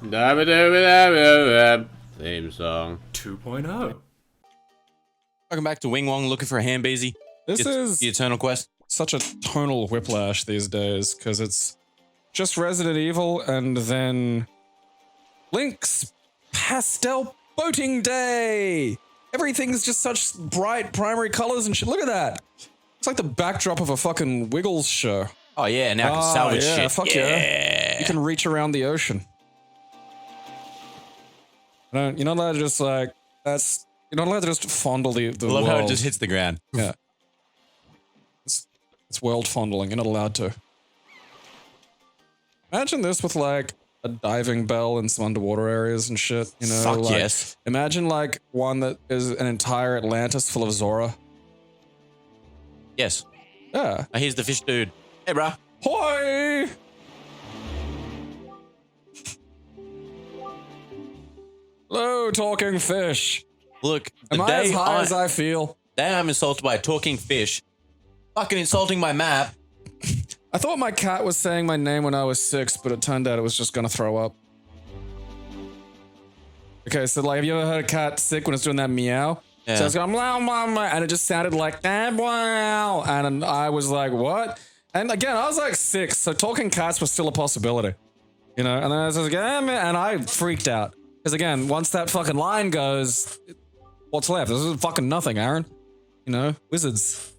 Theme song. 2.0. Welcome back to Wing Wong looking for a Hambeezy. This is the Eternal Quest. such a tonal whiplash these days, because it's just Resident Evil and then Link's Pastel Boating Day! Everything's just such bright primary colors and shit. Look at that! It's like the backdrop of a fucking Wiggles show. Oh yeah, now I can salvage yeah, shit. Fuck yeah. You can reach around the ocean. You're not allowed to just like, you're not allowed to just fondle the I love world. how it just hits the ground. Yeah. It's world fondling. You're not allowed to. Imagine this with like a diving bell and some underwater areas and shit. You know, Fuck like, yes. Imagine like one that is an entire Atlantis full of Zora. Yes. Yeah. Oh, here's the fish dude. Hey, bruh. Hoi! Hello, talking fish. Look, the Am I day as high as I feel? day I'm insulted by a talking fish, fucking insulting my map. I thought my cat was saying my name when I was 6, but it turned out it was just gonna throw up. Okay, so like, have you ever heard a cat sick when it's doing that meow? Yeah. So it's going meow, meow, meow, and it just sounded like wow, and I was like, what? And again, I was like 6, so talking cats was still a possibility, you know. And then I was like, and I freaked out because again, once that fucking line goes, what's left? This is fucking nothing, Aaron. You know, wizards.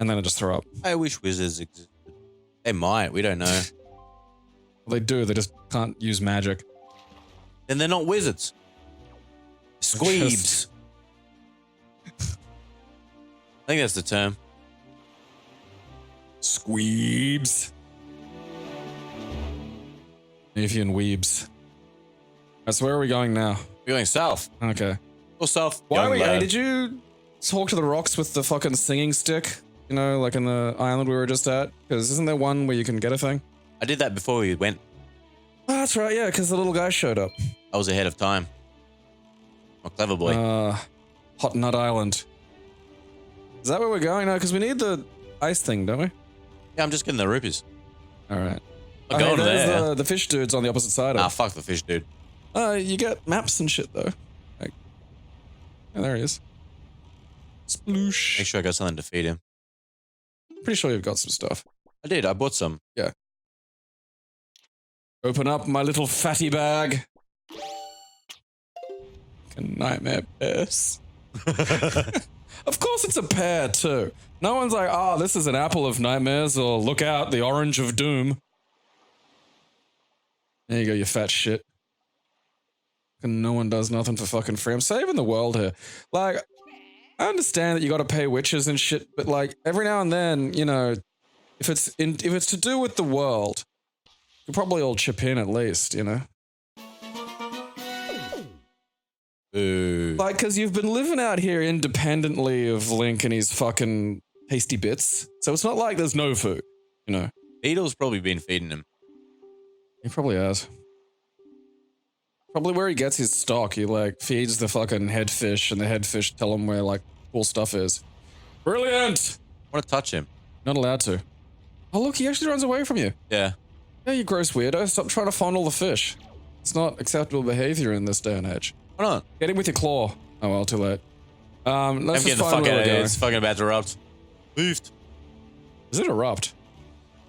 And then I just throw up. I wish wizards existed. They might. We don't know. Well, they do. They just can't use magic. And they're not wizards. Squeebs. I think that's the term. Squeebs. Avian weebs. Right, so where are we going now? We're going south. Okay. Or south. Why are we? young Hey, lad. did you talk to the rocks with the fucking singing stick? You know, like in the island we were just at? Because isn't there one where you can get a thing? I did that before we went. Oh, that's right, yeah, because the little guy showed up. I was ahead of time. Oh, clever boy. Hot Nut Island. Is that where we're going now? Because we need the ice thing, don't we? Yeah, I'm just getting the rupees. Alright. I'm going there's there. the fish dude's on the opposite side of Ah, it. fuck the fish, dude. You get maps and shit, though. Like, yeah, there he is. Sploosh. Make sure I got something to feed him. Pretty sure you've got some stuff. I did. I bought some. Yeah. Open up my little fatty bag. Fucking nightmare bears. Of course it's a pear, too. No one's like, oh, this is an apple of nightmares, or look out, the orange of doom. There you go, you fat shit. And no one does nothing for fucking free. I'm saving the world here. Like, I understand that you gotta pay witches and shit, but like, every now and then, you know, if it's to do with the world, you probably all chip in at least, you know? Ooh. Like, because you've been living out here independently of Link and his fucking tasty bits. So it's not like there's no food, you know? Beetle's probably been feeding him. He probably has. Probably where he gets his stock. He, like, feeds the fucking head fish, and the head fish tell him where, like, cool stuff is. Brilliant! I want to touch him. Not allowed to. Oh, look, he actually runs away from you. Yeah. Yeah, you gross weirdo. Stop trying to fondle the fish. It's not acceptable behavior in this day and age. Why not? Get him with your claw. Oh, well, too late. Let's I'm just getting the find fuck where out we're of here. going. It's fucking about to erupt. Moved. Does it erupt?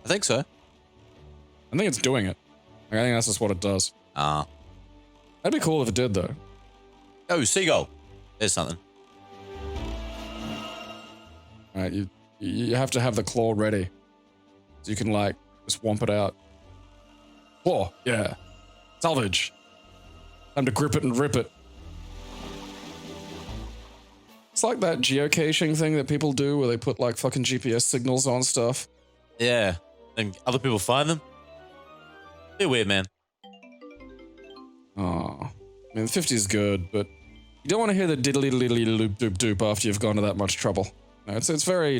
I think so. I think it's doing it. Like, I think that's just what it does. Ah. That'd be cool if it did, though. Oh, seagull. There's something. Alright, you have to have the claw ready. So you can, like, just whomp it out. Claw, yeah. Salvage. Time to grip it and rip it. It's like that geocaching thing that people do where they put, like, fucking GPS signals on stuff. Yeah. And other people find them. They're weird, man. Oh. I mean, the 50 is good, but you don't want to hear the diddly-diddly loop-doop-doop after you've gone to that much trouble. No, it's a letdown.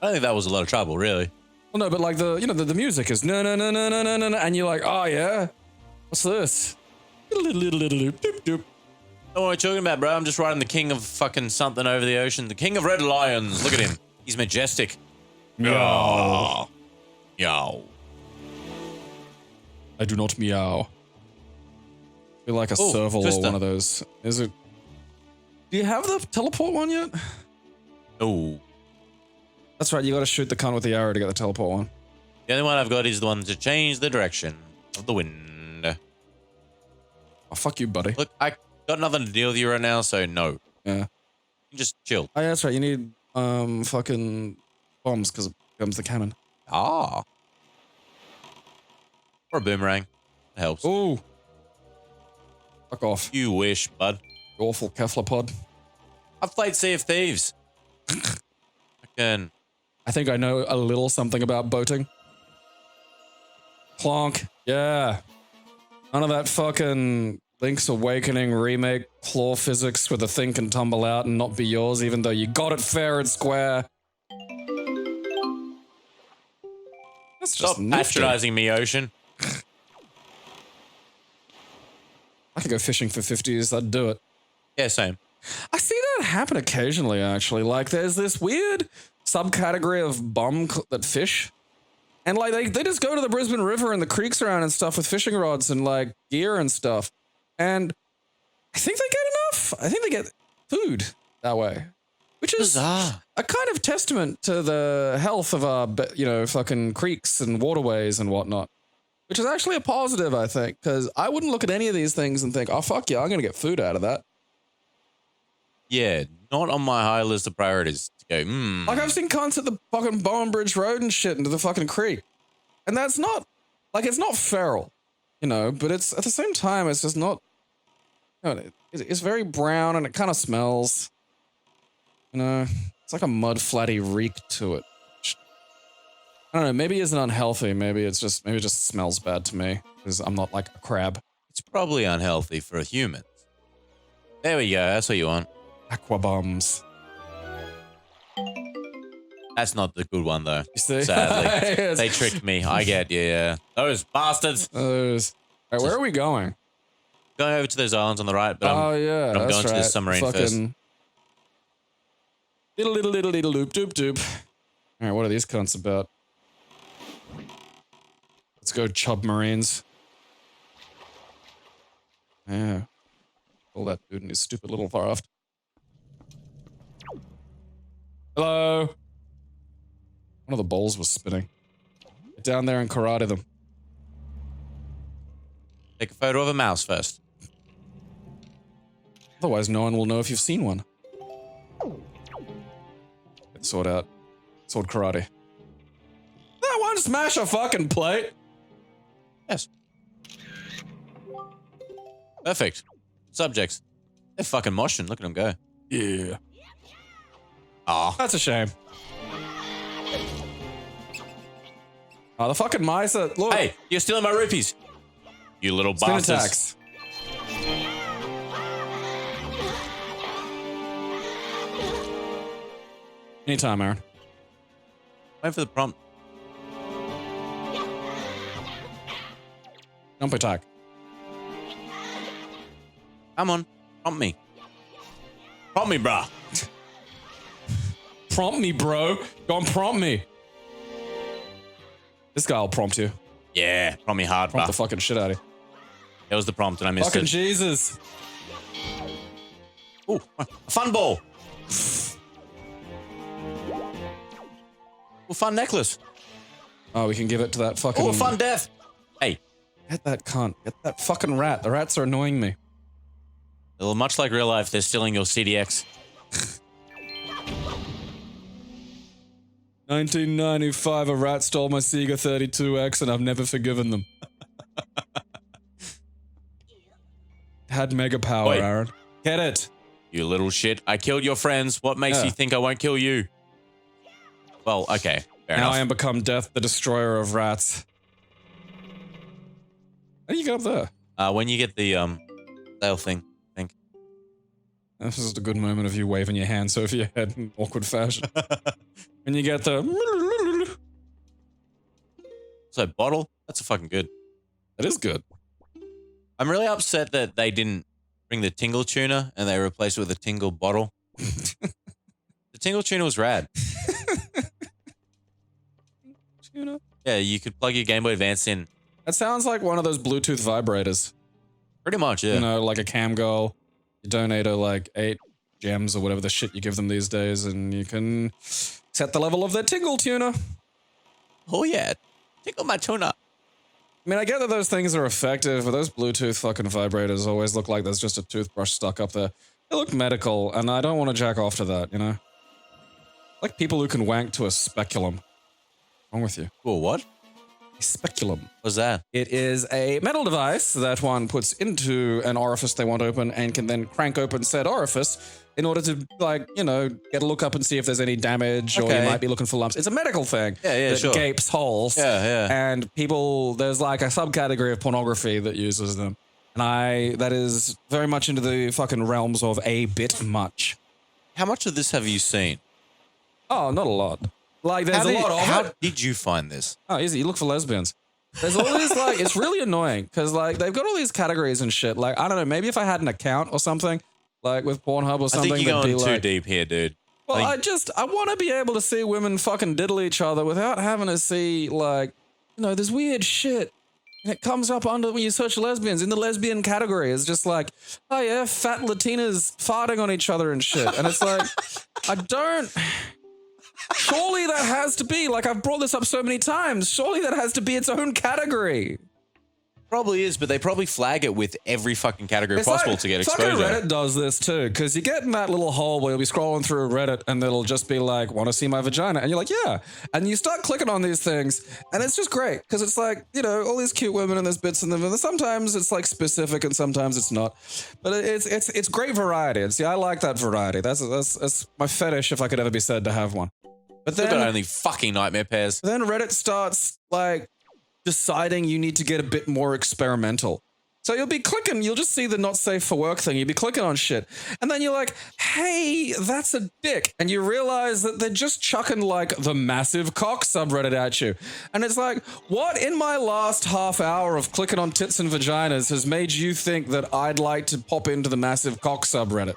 I don't think that was a lot of trouble, really. Well, no, but like the music is no, and you're like, oh yeah, what's this? Doop-doop. Don't know what you're talking about, bro. I'm just riding the king of fucking something over the ocean. The king of red lions. Look at him. He's majestic. Meow. Yo. I do not meow. I feel like a serval or one of those. Is it? Do you have the teleport one yet? Oh. That's right, you gotta shoot the cunt with the arrow to get the teleport one. The only one I've got is the one to change the direction of the wind. Oh, fuck you, buddy. Look, I got nothing to deal with you right now, so no. Yeah. You just chill. Oh, yeah, that's right. You need fucking bombs because it becomes the cannon. Ah. Or a boomerang. It helps. Ooh. Fuck off. You wish, bud. You awful cephalopod. I've played Sea of Thieves. I think I know a little something about boating. Clonk. Yeah. None of that fucking Link's Awakening remake claw physics where the thing can tumble out and not be yours even though you got it fair and square. That's just Stop nifty. patronizing me, Ocean. I could go fishing for 50s, I'd do it. Yeah, same. I see that happen occasionally, actually. Like, there's this weird subcategory of bum that fish. And, like, they just go to the Brisbane River and the creeks around and stuff with fishing rods and, like, gear and stuff. And I think they get enough. I think they get food that way. Which is bizarre. A kind of testament to the health of our, you know, fucking creeks and waterways and whatnot. Which is actually a positive, I think. Because I wouldn't look at any of these things and think, oh, fuck yeah, I'm going to get food out of that. Yeah, not on my high list of priorities to go, Like, I've seen cunts at the fucking Bowen Bridge Road and shit into the fucking creek. And that's not, like, it's not feral, you know, but it's, at the same time, it's just not, you know, it's very brown and it kind of smells, you know, it's like a mud flatty reek to it. I don't know, maybe it isn't unhealthy, maybe it just smells bad to me, because I'm not like a crab. It's probably unhealthy for humans. There we go, that's what you want. Aqua bombs. That's not the good one, though. You see? Sadly. Yes. They tricked me. I get you, yeah. Those bastards. Those. All right, where are we going? Going over to those islands on the right, but I'm that's going to this submarine first. Little doop doop doop. All right, what are these cunts about? Let's go, chub marines. Yeah. All that dude and his stupid little craft. Hello. One of the balls was spinning. Get down there and karate them. Take a photo of a mouse first. Otherwise, no one will know if you've seen one. Get the sword out. Sword karate. That one smash a fucking plate. Yes. Perfect. Subjects. They're fucking moshing. Look at them go. Yeah. Aw. That's a shame. Oh, the fucking mice are... Look. Hey, you're stealing my rupees. You little Spin bastards. attacks. Anytime, Aaron. Wait for the prompt. Jump attack. Come on. Prompt me. Prompt me, brah. Prompt me, bro. Go on, prompt me. This guy will prompt you. Yeah, prompt me hard, Prompt the brah. fucking shit out of you. That was the prompt and I missed Fucking it. Jesus. Ooh, a fun ball. Ooh, fun necklace. Oh, we can give it to that fucking... Ooh, fun death. Hey. Get that cunt. Get that fucking rat. The rats are annoying me. Well, much like real life, they're stealing your CDX. 1995, a rat stole my Sega 32X and I've never forgiven them. Had mega power, Oi. Aaron. Get it. You little shit. I killed your friends. What makes Yeah. you think I won't kill you? Well, okay. Fair Now enough. I am become Death, the destroyer of rats. How do you get up there? When you get the sail thing, I think. This is a good moment of you waving your hands over your head in awkward fashion. When you get the... So, bottle? That's a fucking good. That is good. I'm really upset that they didn't bring the Tingle Tuner and they replaced it with a Tingle bottle. The Tingle Tuner was rad. Tuna? Yeah, you could plug your Game Boy Advance in. It sounds like one of those Bluetooth vibrators. Pretty much, yeah. You know, like a cam girl. You donate her like 8 gems or whatever the shit you give them these days, and you can set the level of their tingle tuner. Oh yeah, tickle my tuna. I mean, I get that those things are effective, but those Bluetooth fucking vibrators always look like there's just a toothbrush stuck up there. They look medical, and I don't want to jack off to that, you know? Like people who can wank to a speculum. What's wrong with you? Cool, what? A speculum. What's that? It is a metal device that one puts into an orifice they want open and can then crank open said orifice in order to, like, you know, get a look up and see if there's any damage or you might be looking for lumps. It's a medical thing that sure. gapes holes. Yeah. And people, there's like a subcategory of pornography that uses them. And that is very much into the fucking realms of a bit much. How much of this have you seen? Oh, not a lot. Like, there's a lot of How it. did you find this? Oh, easy. You look for lesbians. There's all these, like, it's really annoying because, like, they've got all these categories and shit. Like, I don't know, maybe if I had an account or something, like with Pornhub or something. I think you're that'd going be too like, deep here, dude. Well, I want to be able to see women fucking diddle each other without having to see, like, you know, there's weird shit. And it comes up when you search lesbians in the lesbian category. It's just like, oh yeah, fat Latinas farting on each other and shit. And it's like, surely that has to be, like, I've brought this up so many times. Surely that has to be its own category. Probably is, but they probably flag it with every fucking category possible to get exposure. Fucking Reddit does this too, because you get in that little hole where you'll be scrolling through Reddit and it'll just be like, want to see my vagina? And you're like, yeah. And you start clicking on these things and it's just great because it's like, you know, all these cute women and there's bits in them. And sometimes it's like specific and sometimes it's not. But it's great variety. And see, I like that variety. That's my fetish if I could ever be said to have one. But then got only fucking nightmare pairs. Then Reddit starts like deciding you need to get a bit more experimental. So you'll be clicking, you'll just see the not safe for work thing. You'll be clicking on shit. And then you're like, hey, that's a dick. And you realize that they're just chucking like the massive cock subreddit at you. And it's like, what in my last half hour of clicking on tits and vaginas has made you think that I'd like to pop into the massive cock subreddit?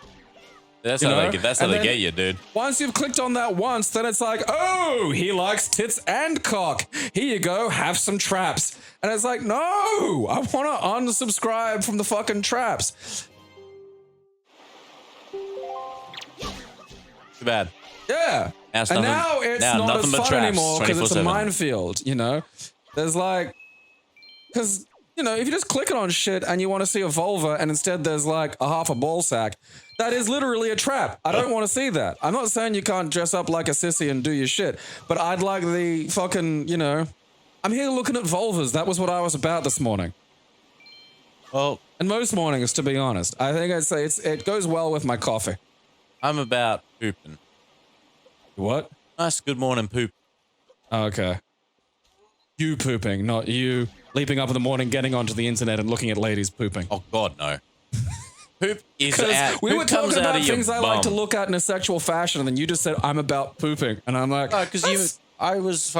That's how they get you, dude. Once you've clicked on that once, then it's like, oh, he likes tits and cock. Here you go, have some traps. And it's like, no, I want to unsubscribe from the fucking traps. Too bad. Yeah. Now it's not as fun anymore because it's a minefield, you know? There's like, because, you know, if you're just clicking on shit and you want to see a vulva and instead there's like a half a ball sack, that is literally a trap. I don't want to see that. I'm not saying you can't dress up like a sissy and do your shit, but I'd like the fucking, you know, I'm here looking at vulvas. That was what I was about this morning. Well, and most mornings, to be honest, I think I'd say it goes well with my coffee. I'm about pooping. What? Nice good morning poop. Oh, okay. You pooping, not you leaping up in the morning, getting onto the internet and looking at ladies pooping. Oh God, no. Poop is out. We were talking about things I like to bum. look at in a sexual fashion, and then you just said I'm about pooping, and I'm like, because I was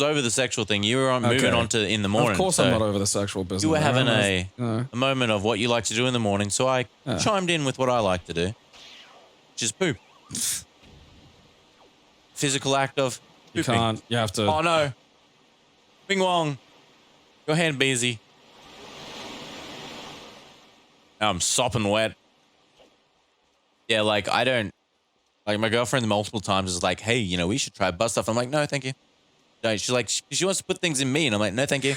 over the sexual thing. You were moving on to in the morning. Of course, so I'm not over the sexual business. You were having a moment of what you like to do in the morning, so I chimed in with what I like to do, which is poop. Physical act of pooping. You can't. You have to. Oh no. Bing Wong. Your hand busy. Now I'm sopping wet. Yeah, like I don't. Like my girlfriend multiple times is like, hey, you know, we should try butt stuff. I'm like, no, thank you. No, she's like, she wants to put things in me, and I'm like, no, thank you.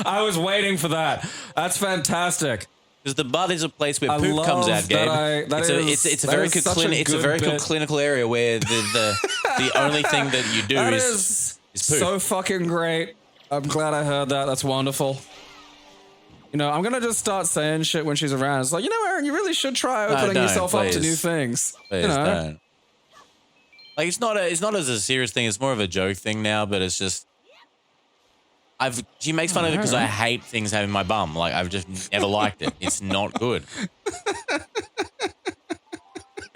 I was waiting for that. That's fantastic. Because the butt is a place where poop comes out, Gabe. It's a very good clinical area where the only thing that you do is poop. So fucking great. I'm glad I heard that. That's wonderful. You know, I'm gonna just start saying shit when she's around. It's like, you know, Aaron, you really should try opening yourself up to new things. Please, you know? don't. Like it's not as a serious thing. It's more of a joke thing now. But it's just, she makes fun of it because I hate things having my bum. Like I've just never liked it. It's not good.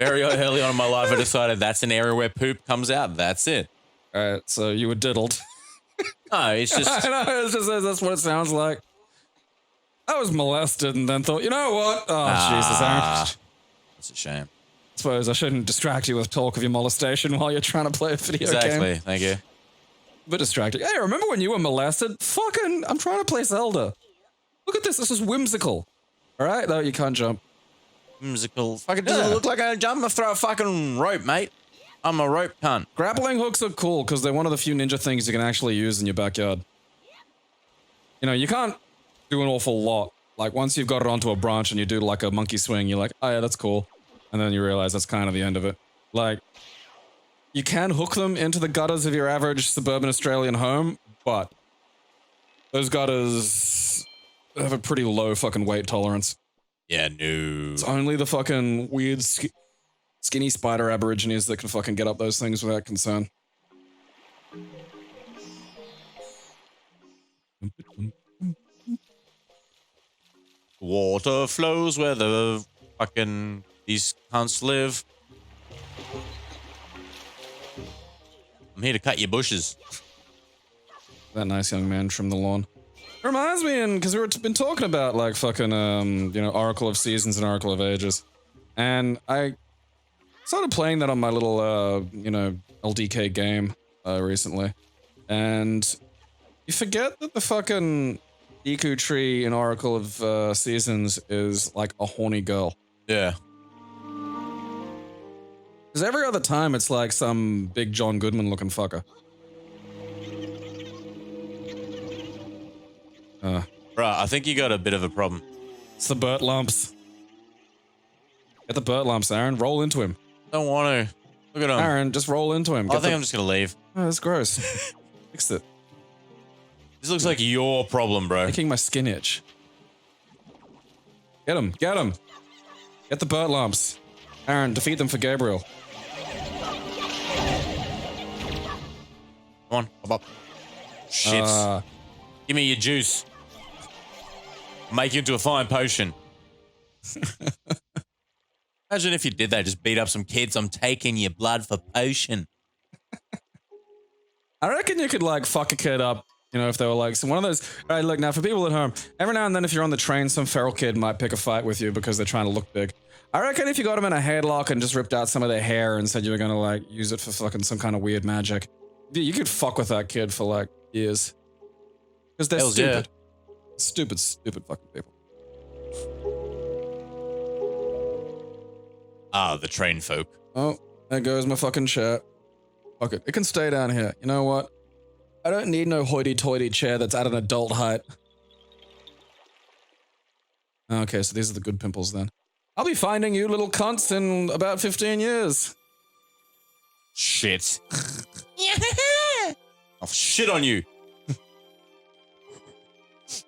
Very early on in my life, I decided that's an area where poop comes out. That's it. All right, so you were diddled. No, it's just. I know, it's just that's what it sounds like. I was molested and then thought, you know what? Oh, Jesus, Aaron. That's a shame. I suppose I shouldn't distract you with talk of your molestation while you're trying to play a video game. Exactly. Thank you. A bit distracted. Hey, remember when you were molested? Fucking, I'm trying to play Zelda. Look at this. This is whimsical. All right? No, you can't jump. Whimsical. Fucking doesn't look like a jump. I throw a fucking rope, mate. I'm a rope cunt. Grappling hooks are cool because they're one of the few ninja things you can actually use in your backyard. You know, you can't do an awful lot. Like, once you've got it onto a branch and you do like a monkey swing, you're like, oh yeah, that's cool. And then you realize that's kind of the end of it. Like, you can hook them into the gutters of your average suburban Australian home, but those gutters have a pretty low fucking weight tolerance. Yeah, no. It's only the fucking weird skinny spider aborigines that can fucking get up those things without concern. Water flows where the fucking these cunts live. I'm here to cut your bushes. That nice young man trimmed the lawn. It reminds me, because we've been talking about like fucking, you know, Oracle of Seasons and Oracle of Ages. And I started playing that on my little, you know, LDK game recently. And you forget that the fucking Iku tree in Oracle of Seasons is like a horny girl. Yeah. Because every other time it's like some big John Goodman looking fucker. Bruh, I think you got a bit of a problem. It's the Burt lumps. Get the Burt lumps, Aaron. Roll into him. Don't want to. Look at him. Aaron, just roll into him. I think I'm just going to leave. Oh, that's gross. Fix it. This looks like your problem, bro. Making my skin itch. Get him. Get him. Get the Burt lumps. Aaron, defeat them for Gabriel. Come on. Hop up. Shit. Give me your juice. Make you into a fine potion. Imagine if you did that, just beat up some kids. I'm taking your blood for potion. I reckon you could like fuck a kid up, you know, if they were like one of those. All right, look, now for people at home, every now and then if you're on the train, some feral kid might pick a fight with you because they're trying to look big. I reckon if you got them in a headlock and just ripped out some of their hair and said you were gonna like use it for fucking some kind of weird magic, you could fuck with that kid for like years. Because they're stupid. Yeah. Stupid fucking people. Ah, the train folk. Oh, there goes my fucking chair. Fuck it. It can stay down here. You know what? I don't need no hoity-toity chair that's at an adult height. Okay, so these are the good pimples then. I'll be finding you little cunts in about 15 years. Shit. I'll shit on you.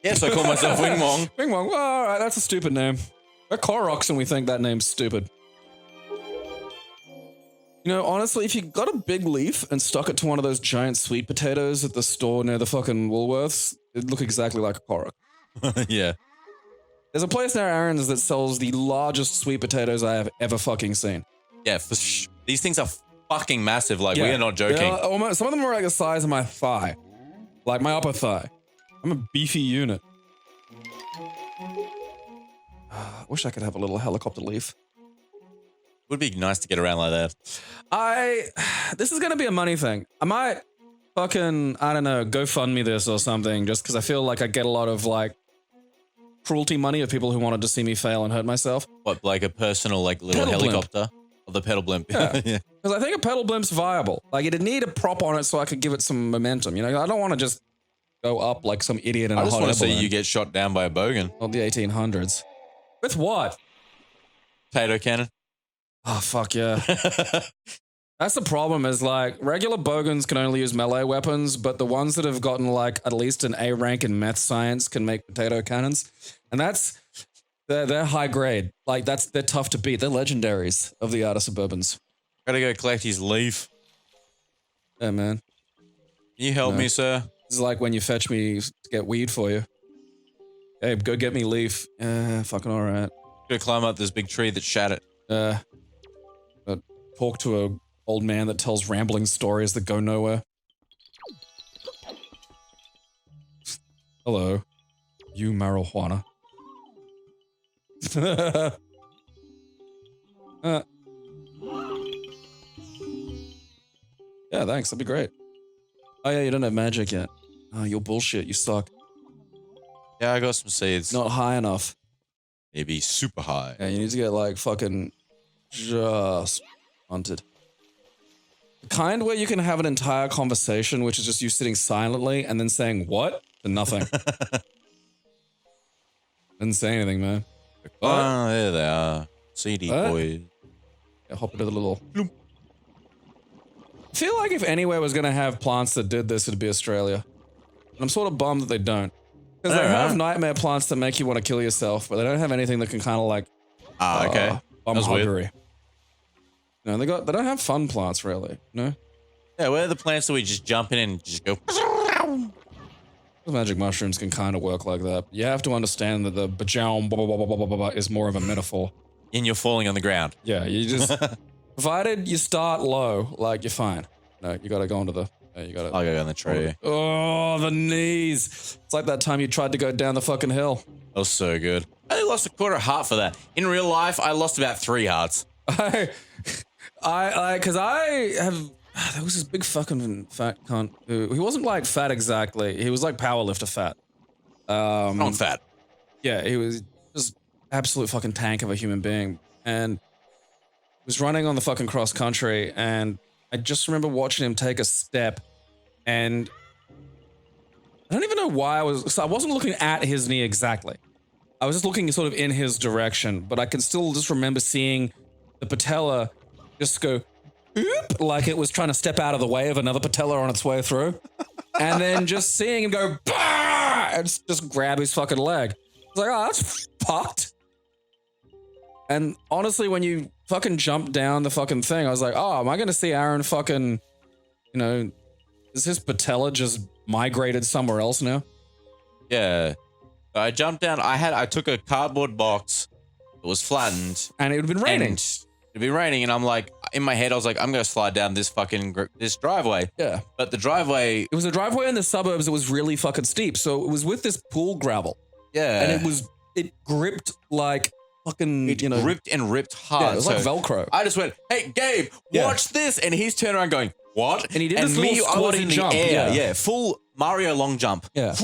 Yes, I call myself Wing Wong. Wing Wong. Well, all right, that's a stupid name. We're Koroks and we think that name's stupid. You know, honestly, if you got a big leaf and stuck it to one of those giant sweet potatoes at the store near the fucking Woolworths, it'd look exactly like a Korok. Yeah. There's a place near Aaron's that sells the largest sweet potatoes I have ever fucking seen. Yeah, these things are fucking massive. Like, we are not joking. Almost, some of them are like the size of my thigh. Like my upper thigh. I'm a beefy unit. I wish I could have a little helicopter leaf. Would be nice to get around like that. This is gonna be a money thing. I might fucking, I don't know, GoFundMe this or something, just because I feel like I get a lot of like cruelty money of people who wanted to see me fail and hurt myself. What, like a personal like little pedal helicopter? Or the pedal blimp? Yeah. Because Yeah. I think a pedal blimp's viable. Like it'd need a prop on it so I could give it some momentum. You know, I don't want to just go up like some idiot in a hot air balloon. I just want to see you get shot down by a bogan. Not the 1800s. With what? Potato cannon. Oh, fuck yeah. That's the problem is like regular bogans can only use melee weapons, but the ones that have gotten like at least an A rank in math science can make potato cannons. And they're high grade. Like they're tough to beat. They're legendaries of the outer suburbans. Gotta go collect his leaf. Yeah, man. Can you help me, sir? This is like when you fetch me to get weed for you. Hey, go get me leaf. Yeah, fucking all right. Gotta climb up this big tree that shattered. Talk to a old man that tells rambling stories that go nowhere. Hello. You marijuana. Yeah, thanks. That'd be great. Oh yeah, you don't have magic yet. Oh, you're bullshit. You suck. Yeah, I got some seeds. Not high enough. Maybe super high. Yeah, you need to get like fucking just hunted. The kind where you can have an entire conversation, which is just you sitting silently and then saying what to nothing. Didn't say anything, man. Oh, there they are. CD boys. Yeah, hop into the little. Bloop. I feel like if anywhere was gonna have plants that did this, it'd be Australia. And I'm sort of bummed that they don't. Because they have nightmare plants that make you want to kill yourself, but they don't have anything that can kind of like. Okay. Bumhuggery. No, they don't have fun plants really. No. Yeah, where are the plants that we just jump in and just go? The magic mushrooms can kind of work like that. You have to understand that the bajow blah, blah, blah, blah, blah, blah, blah, is more of a metaphor. And you're falling on the ground. Yeah, you just provided you start low, like you're fine. No, you gotta go into the. You gotta. I'll go down the tree. Oh, the knees! It's like that time you tried to go down the fucking hill. That was so good. I only lost a quarter heart for that. In real life, I lost about 3 hearts. Because I have. There was this big fucking fat cunt who he wasn't like fat exactly. He was like powerlifter fat. I'm fat. Yeah, he was just absolute fucking tank of a human being, and was running on the fucking cross country, and I just remember watching him take a step, and I don't even know why I wasn't looking at his knee exactly. I was just looking sort of in his direction, but I can still just remember seeing the patella just go oop, like it was trying to step out of the way of another patella on its way through. And then just seeing him go bah! And just grab his fucking leg. I was like, oh, that's fucked. And honestly, when you fucking jumped down the fucking thing, I was like, oh, am I going to see Aaron fucking, you know, is his patella just migrated somewhere else now? Yeah. I jumped down. I took a cardboard box that was flattened. And it had been raining. It'd be raining, and I'm like, in my head, I was like, I'm gonna slide down this this driveway. Yeah. But the driveway. It was a driveway in the suburbs that was really fucking steep. So it was with this pool gravel. Yeah. And it gripped like fucking, it gripped and ripped hard. Yeah, it was like Velcro. I just went, hey, Gabe, watch this. And he's turned around going, what? And he did this little squatty jump. Air. Yeah. Full Mario long jump. Yeah.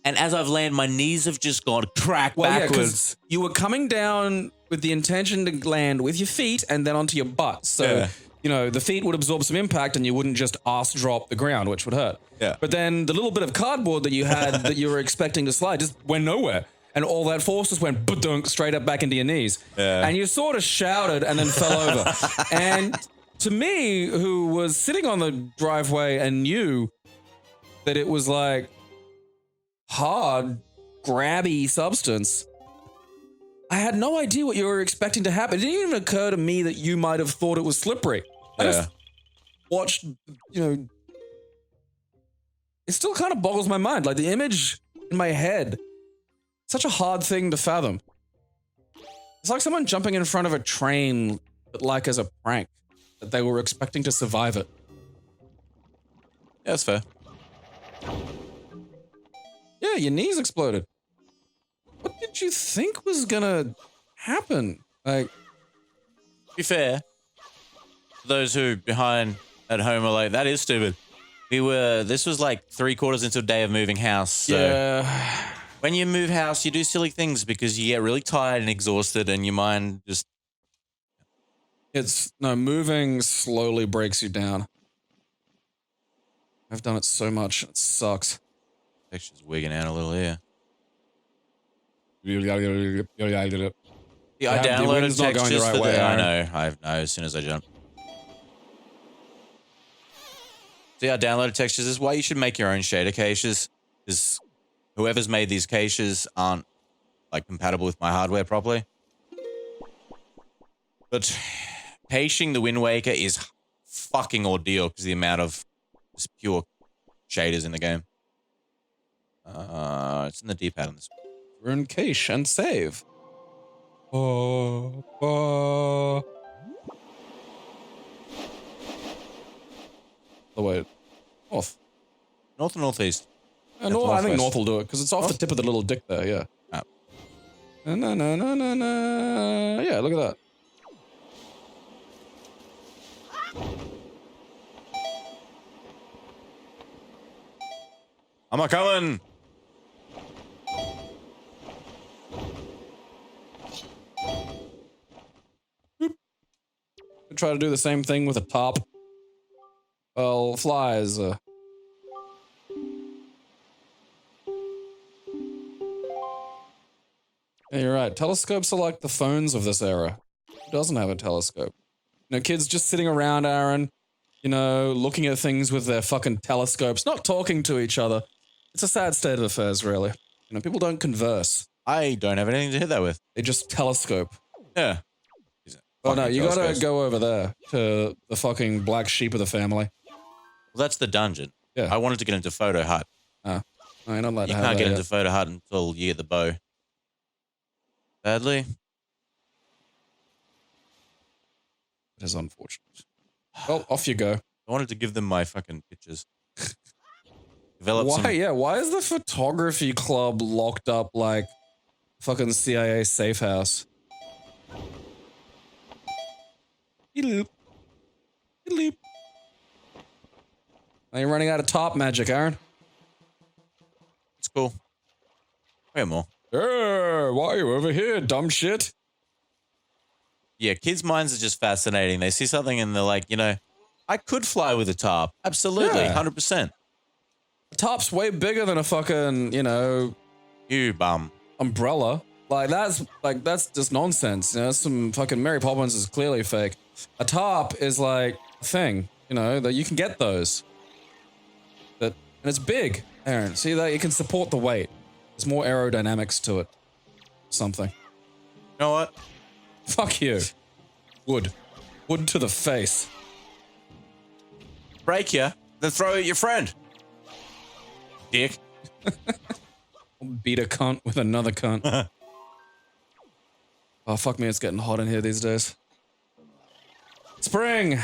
And as I've landed, my knees have just gone crack backwards. You were coming down with the intention to land with your feet and then onto your butt. So, you know, the feet would absorb some impact and you wouldn't just ass drop the ground, which would hurt. Yeah. But then the little bit of cardboard that you had that you were expecting to slide just went nowhere. And all that force just went ba-dunk straight up back into your knees. Yeah. And you sort of shouted and then fell over. And to me, who was sitting on the driveway and knew that it was like hard, grabby substance, I had no idea what you were expecting to happen. It didn't even occur to me that you might have thought it was slippery. I just watched, you know, it still kind of boggles my mind. Like the image in my head, such a hard thing to fathom. It's like someone jumping in front of a train, but like as a prank, that they were expecting to survive it. Yeah, that's fair. Yeah, your knees exploded. What did you think was gonna happen? Like, To be fair, those who behind at home are like, that is stupid. This was like 3/4 into a day of moving house. So yeah. when you move house, you do silly things because you get really tired and exhausted and your mind just. Moving slowly breaks you down. I've done it so much, it sucks. Texture's wigging out a little here. Yeah, I downloaded not going the textures right for way, the. I Aaron. know. I know. As soon as I jump. See, I downloaded textures. This is why you should make your own shader caches. Because whoever's made these caches aren't like compatible with my hardware properly. But caching the Wind Waker is fucking ordeal because the amount of just pure shaders in the game. It's in the D-pad on this. Run cache and save. Oh, wait. North. North or northeast? North, I think North will do it because it's off the tip of the little dick there, yeah. Oh. No. Yeah, look at that. I'm a coming. Try to do the same thing with a top. Well, flies. Yeah, you're right. Telescopes are like the phones of this era. Who doesn't have a telescope? You know, kids just sitting around, Aaron, you know, looking at things with their fucking telescopes, not talking to each other. It's a sad state of affairs, really. You know, people don't converse. I don't have anything to hit that with. They just telescope. Yeah. Oh no, Fucking you gotta telescopes. go over there to the fucking black sheep of the family. Well, that's the dungeon. Yeah. I wanted to get into Photo Hut. Oh, you're not allowed You to have can't that get yet. into Photo Hut until you get the bow. Sadly. It is unfortunate. Well, off you go. I wanted to give them my fucking pictures. Develop some. Why is the photography club locked up like fucking CIA safe house? Eloop. Eloop. Are you running out of top magic, Aaron? It's cool. Wait more. Why are you over here, dumb shit? Yeah, kids' minds are just fascinating. They see something and they're like, you know, I could fly with a top. Absolutely, Yeah. 100%. The top's way bigger than a fucking, you know, You bum. umbrella. That's just nonsense. You know, some fucking Mary Poppins is clearly fake. A top is like a thing, you know, that you can get those. And it's big, Aaron. See that? You can support the weight. There's more aerodynamics to it. Something. You know what? Fuck you. Wood. Wood to the face. Break you, then throw at your friend. Dick. Beat a cunt with another cunt. Oh, fuck me, it's getting hot in here these days. Spring!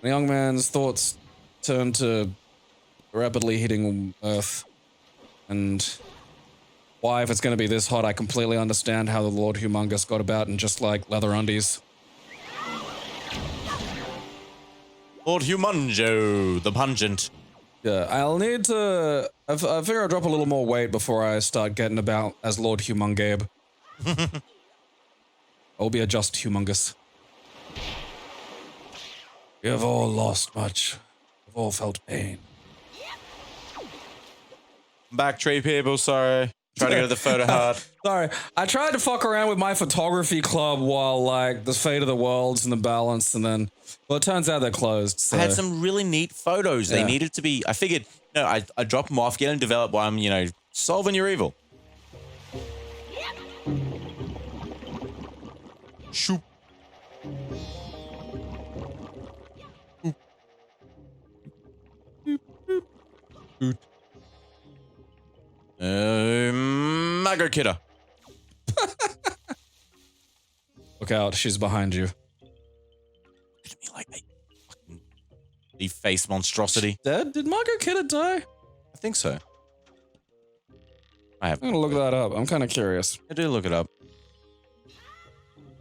The young man's thoughts turn to rapidly hitting Earth. And why, if it's going to be this hot, I completely understand how the Lord Humongous got about in just like leather undies. Lord Humunjo, the pungent. Yeah, I'll need to... I figure I'll drop a little more weight before I start getting about as Lord Humongabe. I'll be a just humongous. We have all lost much. We've all felt pain. Back tree people, sorry. Try to go to the photo hut. Sorry, I tried to fuck around with my photography club while, like, the fate of the world's in the balance, and then... Well, it turns out they're closed, so... I had some really neat photos. They Yeah. needed to be... I figured, no, I drop them off, get them developed while I'm, you know, solving your evil. Shoop. Mago Kidder. Look out, she's behind you. Look at me like a fucking deface monstrosity. Dead? Did Margot Kidder die? I think so. I have. I'm gonna look that up. I'm kind of curious. I do look it up.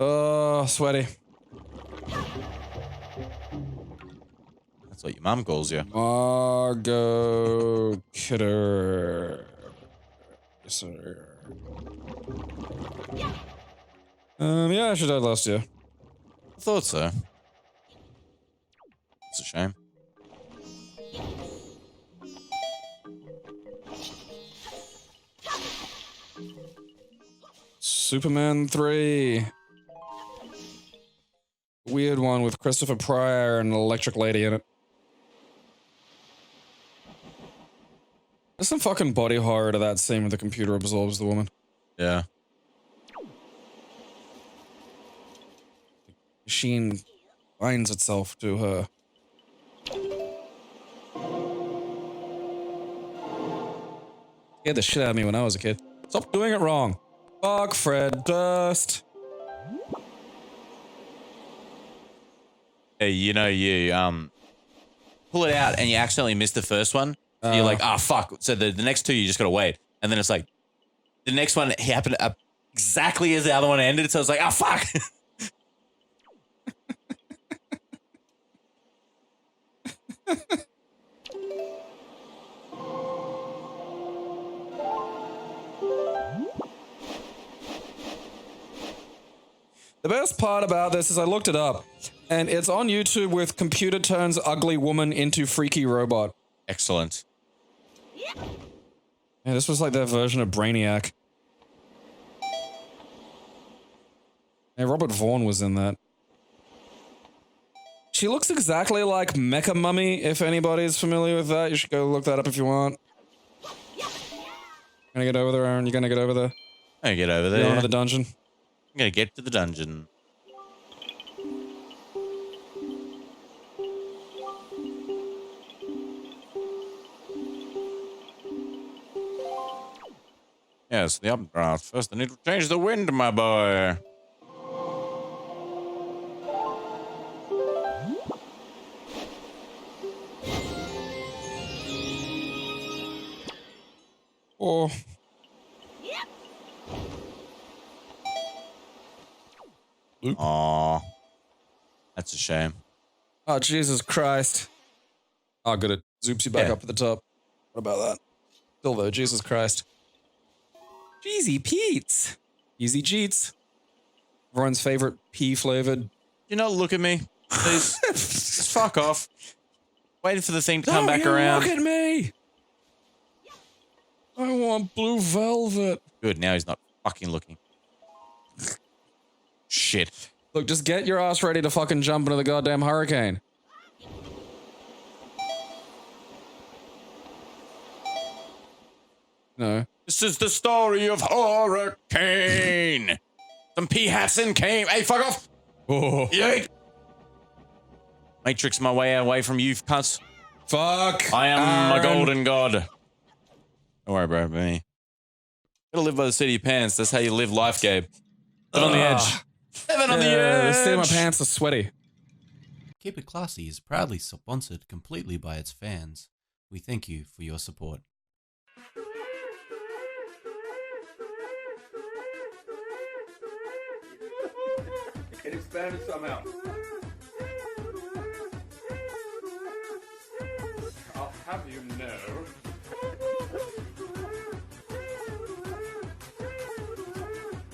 Oh, sweaty. That's what your mum calls you. Margot Kidder. Yes, sir. Yeah, she died last year. I thought so. It's a shame. Superman 3. Weird one with Christopher Pryor and an electric lady in it. There's some fucking body horror to that scene where the computer absorbs the woman. Yeah. Machine binds itself to her. Scared the shit out of me when I was a kid. Stop doing it wrong. Fuck Fred Durst. Hey, you know, you pull it out and you accidentally miss the first one. So you're like, ah, fuck. So the next two, you just gotta wait. And then it's like, the next one happened exactly as the other one ended. So it's like, ah, fuck. The best part about this is I looked it up, and it's on YouTube with computer turns ugly woman into freaky robot. Excellent. Yeah, this was like their version of Brainiac. Yeah, Robert Vaughn was in that. She looks exactly like Mecha Mummy, if anybody's familiar with that. You should go look that up if you want. Gonna get over there, Aaron? You gonna get over there? I get over there. Go into the dungeon. I'm gonna get to the dungeon. Yes, the updraft. First, I need to change the wind, my boy. Oh. Aw. That's a shame. Oh, Jesus Christ. Oh, good. It zoops you back up to the top. What about that? Still though, Jesus Christ. Jeezy Pete's. Easy Jeets. Everyone's favorite pea-flavored. You not look at me, please. Just fuck off. Waiting for the thing to come back around. Look at me! I want blue velvet. Good, now he's not fucking looking. Shit. Look, just get your ass ready to fucking jump into the goddamn hurricane. No. This is the story of Hurricane. Some pea hats in came. Hey, fuck off. Oh. Yay. Matrix my way away from you, cunts. Fuck. I am a golden god. Don't worry, bro, about me. Gotta live by the seat of your pants. That's how you live life, Gabe. Live on the edge. Live on the edge. The seat of my pants are sweaty. Keep It Classy is proudly sponsored completely by its fans. We thank you for your support. It expanded somehow. I'll have you know.